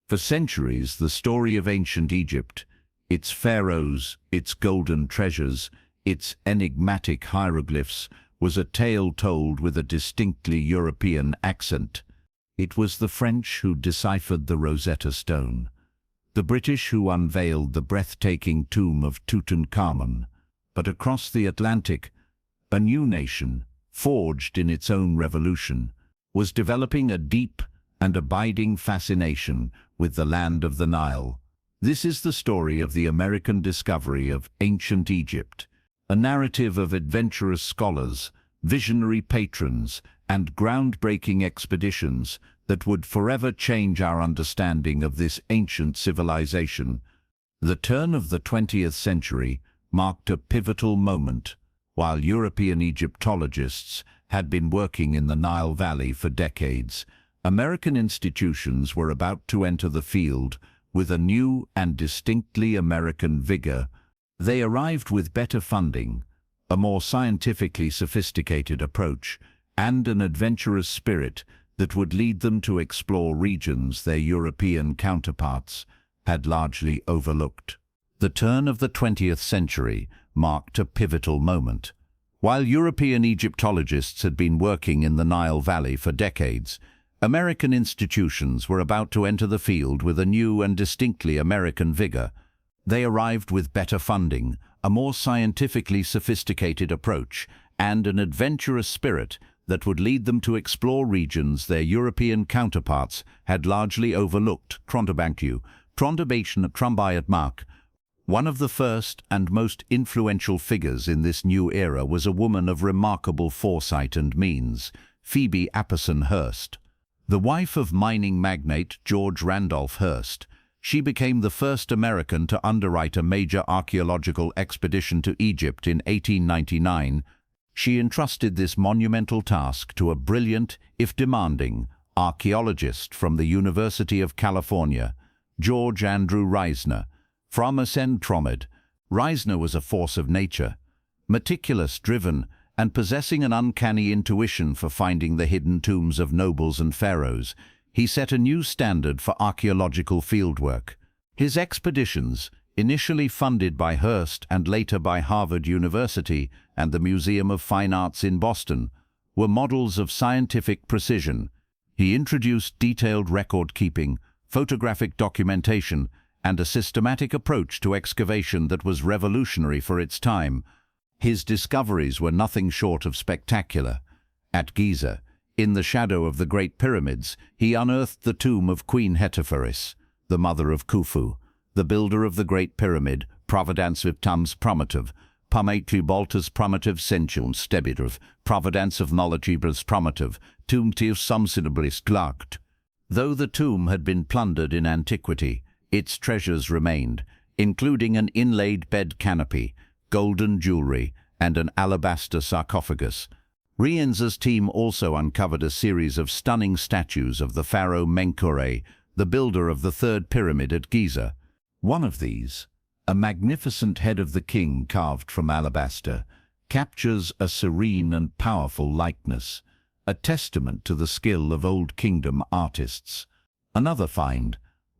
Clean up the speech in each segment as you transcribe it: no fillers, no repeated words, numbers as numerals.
For centuries, the story of ancient Egypt, its pharaohs, its golden treasures, its enigmatic hieroglyphs, was a tale told with a distinctly European accent. It was the French who deciphered the Rosetta Stone, the British who unveiled the breathtaking tomb of Tutankhamun. But across the Atlantic, a new nation, forged in its own revolution, was developing a deep and abiding fascination with the land of the Nile. This is the story of the American discovery of ancient Egypt, a narrative of adventurous scholars, visionary patrons, and groundbreaking expeditions that would forever change our understanding of this ancient civilization. The turn of the 20th century marked a pivotal moment. While European Egyptologists had been working in the Nile Valley for decades, American institutions were about to enter the field with a new and distinctly American vigor. They arrived with better funding, a more scientifically sophisticated approach, and an adventurous spirit that would lead them to explore regions their European counterparts had largely overlooked. The turn of the 20th century marked a pivotal moment. While European Egyptologists had been working in the Nile Valley for decades, American institutions were about to enter the field with a new and distinctly American vigor. They arrived with better funding, a more scientifically sophisticated approach, and an adventurous spirit that would lead them to explore regions their European counterparts had largely overlooked. One of the first and most influential figures in this new era was a woman of remarkable foresight and means, Phoebe Apperson Hearst. The wife of mining magnate George Randolph Hearst, she became the first American to underwrite a major archaeological expedition to Egypt in 1899. She entrusted this monumental task to a brilliant, if demanding, archaeologist from the University of California, George Andrew Reisner. From Ascend-Tromid, Reisner was a force of nature, meticulous, driven, and possessing an uncanny intuition for finding the hidden tombs of nobles and pharaohs. He set a new standard for archaeological fieldwork. His expeditions, initially funded by Hearst and later by Harvard University and the Museum of Fine Arts in Boston, were models of scientific precision. He introduced detailed record-keeping, photographic documentation, and a systematic approach to excavation that was revolutionary for its time. His discoveries were nothing short of spectacular. At Giza, in the shadow of the Great Pyramids, he unearthed the tomb of Queen Hetepheres, the mother of Khufu, the builder of the Great Pyramid, Providence of Tums Promotive, Pametu Baltas Promotive Sensuum Stebitov, Providence of Knowledgeabris Promotive, Tomb Tiv Sumsinabris Glagt. Though the tomb had been plundered in antiquity, its treasures remained, including an inlaid bed canopy, golden jewelry, and an alabaster sarcophagus. Rienz's team also uncovered a series of stunning statues of the pharaoh Menkaure, the builder of the third pyramid at Giza. One of these, a magnificent head of the king carved from alabaster, captures a serene and powerful likeness, a testament to the skill of Old Kingdom artists. Another find,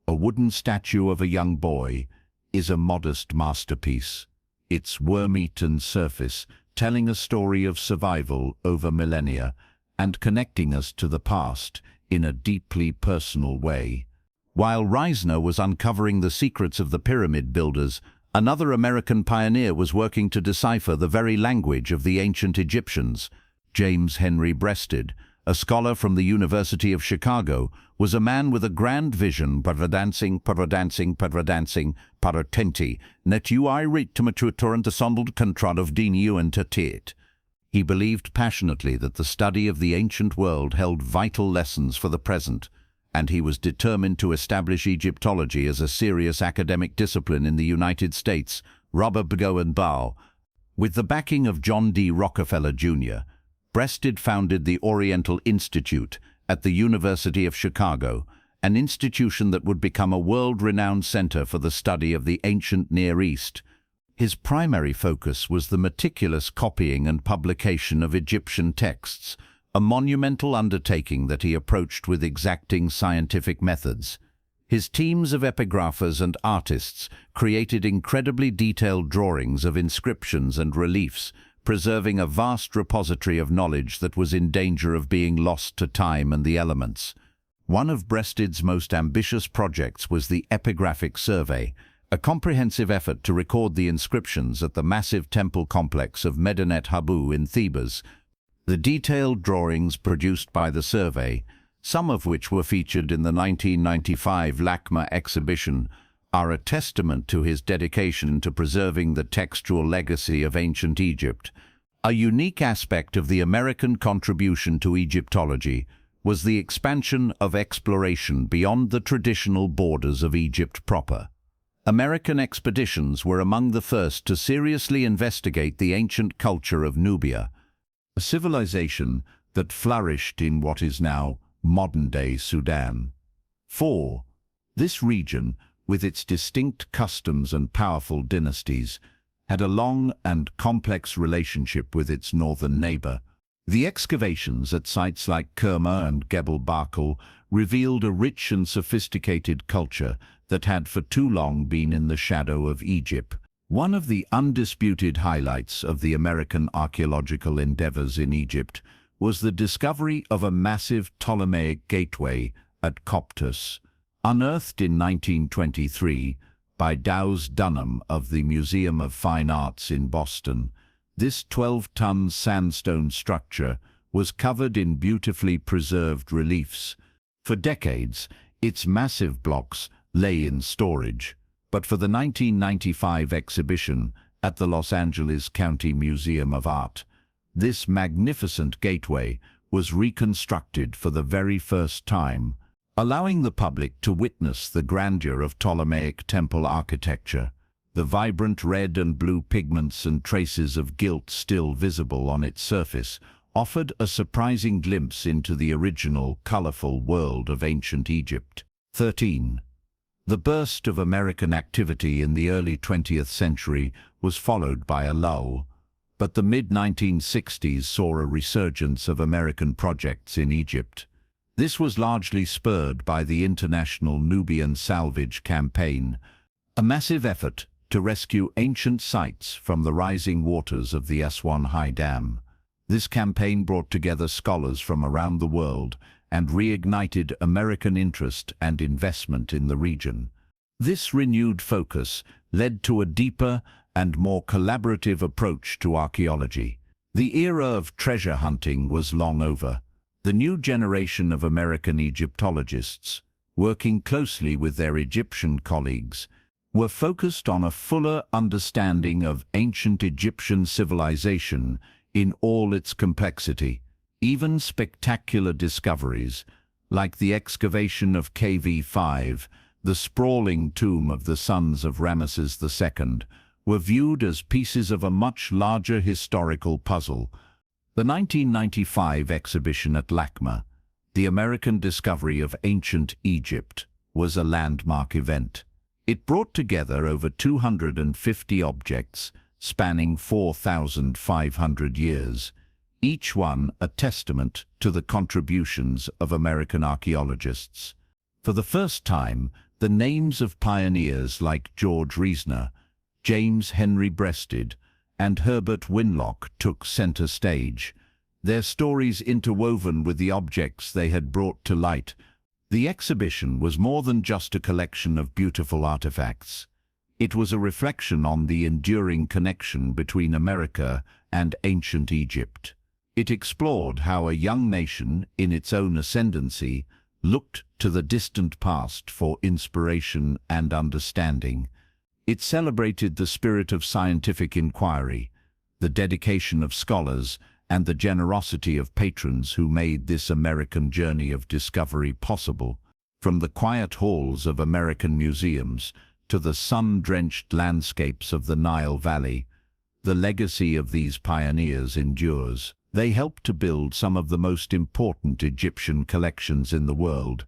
a wooden statue of a young boy, is a modest masterpiece, its worm-eaten surface telling a story of survival over millennia and connecting us to the past in a deeply personal way. While Reisner was uncovering the secrets of the pyramid builders, another American pioneer was working to decipher the very language of the ancient Egyptians. James Henry Breasted, a scholar from the University of Chicago, was a man with a grand vision. Paradancing, paratenti, net ui rit to mature torrent assembled controd of din and tatit. He believed passionately that the study of the ancient world held vital lessons for the present, and he was determined to establish Egyptology as a serious academic discipline in the United States. Robert Bowen Bow, with the backing of John D. Rockefeller, Jr., Breasted founded the Oriental Institute at the University of Chicago, an institution that would become a world-renowned center for the study of the ancient Near East. His primary focus was the meticulous copying and publication of Egyptian texts, a monumental undertaking that he approached with exacting scientific methods. His teams of epigraphers and artists created incredibly detailed drawings of inscriptions and reliefs, preserving a vast repository of knowledge that was in danger of being lost to time and the elements. One of Breasted's most ambitious projects was the Epigraphic Survey, a comprehensive effort to record the inscriptions at the massive temple complex of Medinet Habu in Thebes. The detailed drawings produced by the survey, some of which were featured in the 1995 LACMA exhibition, are a testament to his dedication to preserving the textual legacy of ancient Egypt. A unique aspect of the American contribution to Egyptology was the expansion of exploration beyond the traditional borders of Egypt proper. American expeditions were among the first to seriously investigate the ancient culture of Nubia, a civilization that flourished in what is now modern-day Sudan. 4. This region, with its distinct customs and powerful dynasties, had a long and complex relationship with its northern neighbor. The excavations at sites like Kerma and Gebel Barkal revealed a rich and sophisticated culture that had for too long been in the shadow of Egypt. One of the undisputed highlights of the American archaeological endeavors in Egypt was the discovery of a massive Ptolemaic gateway at Coptus, unearthed in 1923 by Dowes Dunham of the Museum of Fine Arts in Boston. This 12-ton sandstone structure was covered in beautifully preserved reliefs. For decades, its massive blocks lay in storage, but for the 1995 exhibition at the Los Angeles County Museum of Art, this magnificent gateway was reconstructed for the very first time, allowing the public to witness the grandeur of Ptolemaic temple architecture. The vibrant red and blue pigments and traces of gilt still visible on its surface offered a surprising glimpse into the original, colorful world of ancient Egypt. 13. The burst of American activity in the early 20th century was followed by a lull, but the mid-1960s saw a resurgence of American projects in Egypt. This was largely spurred by the International Nubian Salvage Campaign, a massive effort to rescue ancient sites from the rising waters of the Aswan High Dam. This campaign brought together scholars from around the world and reignited American interest and investment in the region. This renewed focus led to a deeper and more collaborative approach to archaeology. The era of treasure hunting was long over. The new generation of American Egyptologists, working closely with their Egyptian colleagues, were focused on a fuller understanding of ancient Egyptian civilization in all its complexity. Even spectacular discoveries, like the excavation of KV5, the sprawling tomb of the sons of Ramesses II, were viewed as pieces of a much larger historical puzzle. The 1995 exhibition at LACMA, The American Discovery of Ancient Egypt, was a landmark event. It brought together over 250 objects spanning 4,500 years, each one a testament to the contributions of American archaeologists. For the first time, the names of pioneers like George Reisner, James Henry Breasted, and Herbert Winlock took center stage, their stories interwoven with the objects they had brought to light. The exhibition was more than just a collection of beautiful artifacts. It was a reflection on the enduring connection between America and ancient Egypt. It explored how a young nation, in its own ascendancy, looked to the distant past for inspiration and understanding. It celebrated the spirit of scientific inquiry, the dedication of scholars, and the generosity of patrons who made this American journey of discovery possible. From the quiet halls of American museums to the sun-drenched landscapes of the Nile Valley, the legacy of these pioneers endures. They helped to build some of the most important Egyptian collections in the world,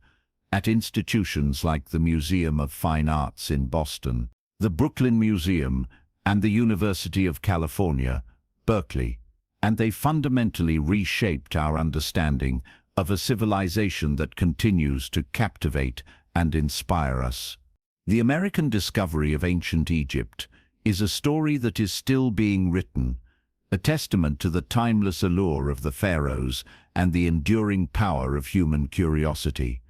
at institutions like the Museum of Fine Arts in Boston, the Brooklyn Museum, and the University of California, Berkeley, and they fundamentally reshaped our understanding of a civilization that continues to captivate and inspire us. The American discovery of ancient Egypt is a story that is still being written, a testament to the timeless allure of the pharaohs and the enduring power of human curiosity.